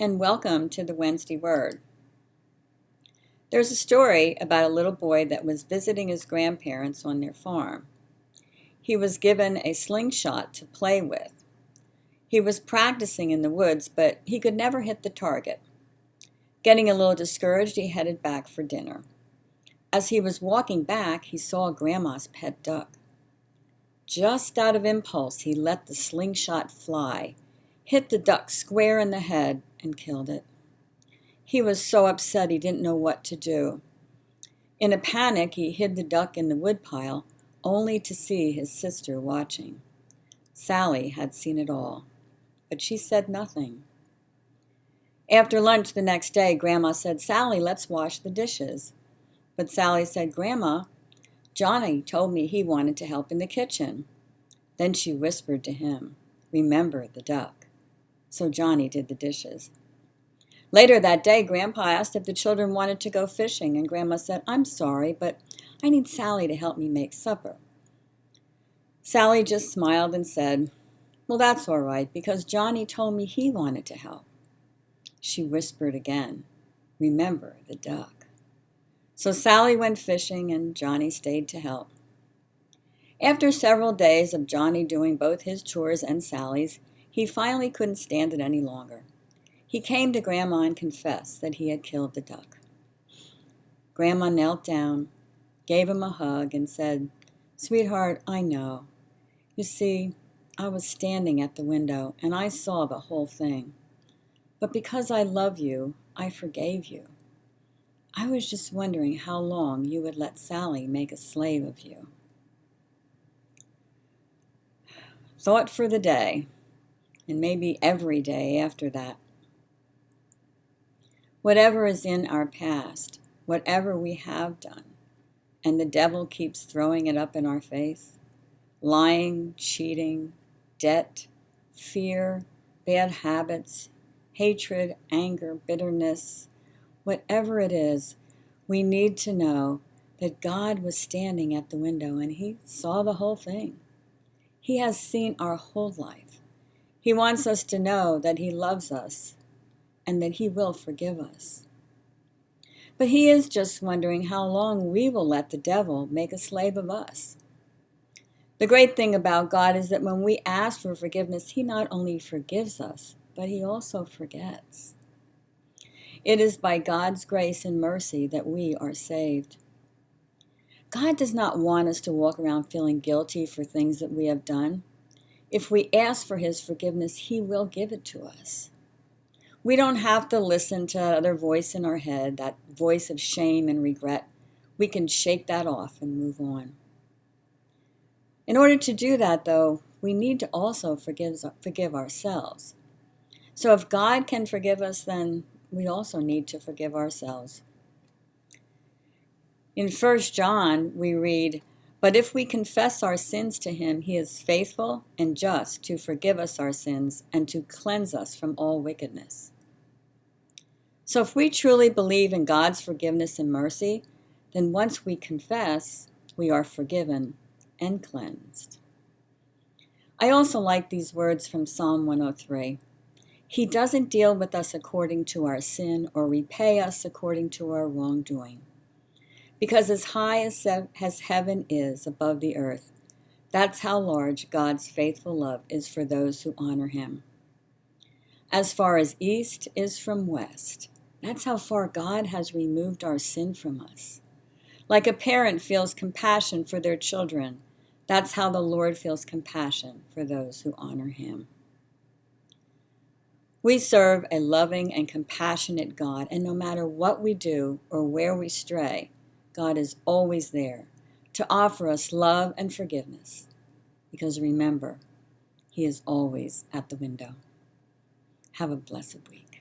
and welcome to the Wednesday Word. There's a story about a little boy that was visiting his grandparents on their farm. He was given a slingshot to play with. He was practicing in the woods, but he could never hit the target. Getting a little discouraged, he headed back for dinner. As he was walking back, he saw Grandma's pet duck. Just out of impulse, he let the slingshot fly, hit the duck square in the head, and killed it. He was so upset he didn't know what to do. In a panic, he hid the duck in the woodpile, only to see his sister watching. Sally had seen it all, but she said nothing. After lunch the next day, Grandma said, "Sally, let's wash the dishes." But Sally said, "Grandma, Johnny told me he wanted to help in the kitchen." Then she whispered to him, "Remember the duck." So Johnny did the dishes. Later that day, Grandpa asked if the children wanted to go fishing, and Grandma said, "I'm sorry, but I need Sally to help me make supper." Sally just smiled and said, "Well, that's all right, because Johnny told me he wanted to help." She whispered again, "Remember the duck." So Sally went fishing, and Johnny stayed to help. After several days of Johnny doing both his chores and Sally's, he finally couldn't stand it any longer. He came to Grandma and confessed that he had killed the duck. Grandma knelt down, gave him a hug, and said, "Sweetheart, I know. You see, I was standing at the window, and I saw the whole thing. But because I love you, I forgave you. I was just wondering how long you would let Sally make a slave of you." Thought for the day, and maybe every day after that. Whatever is in our past, whatever we have done, and the devil keeps throwing it up in our face, lying, cheating, debt, fear, bad habits, hatred, anger, bitterness, whatever it is, we need to know that God was standing at the window and he saw the whole thing. He has seen our whole life. He wants us to know that he loves us and that he will forgive us. But he is just wondering how long we will let the devil make a slave of us. The great thing about God is that when we ask for forgiveness, he not only forgives us, but he also forgets. It is by God's grace and mercy that we are saved. God does not want us to walk around feeling guilty for things that we have done. If we ask for his forgiveness, he will give it to us. We don't have to listen to that other voice in our head, that voice of shame and regret. We can shake that off and move on. In order to do that, though, we need to also forgive ourselves. So if God can forgive us, then we also need to forgive ourselves. In 1 John, we read, "But if we confess our sins to him, he is faithful and just to forgive us our sins and to cleanse us from all wickedness." So if we truly believe in God's forgiveness and mercy, then once we confess, we are forgiven and cleansed. I also like these words from Psalm 103. He doesn't deal with us according to our sin or repay us according to our wrongdoing. Because as high as heaven is above the earth, that's how large God's faithful love is for those who honor him. As far as east is from west, that's how far God has removed our sin from us. Like a parent feels compassion for their children, that's how the Lord feels compassion for those who honor him. We serve a loving and compassionate God, and no matter what we do or where we stray, God is always there to offer us love and forgiveness. Because remember, he is always at the window. Have a blessed week.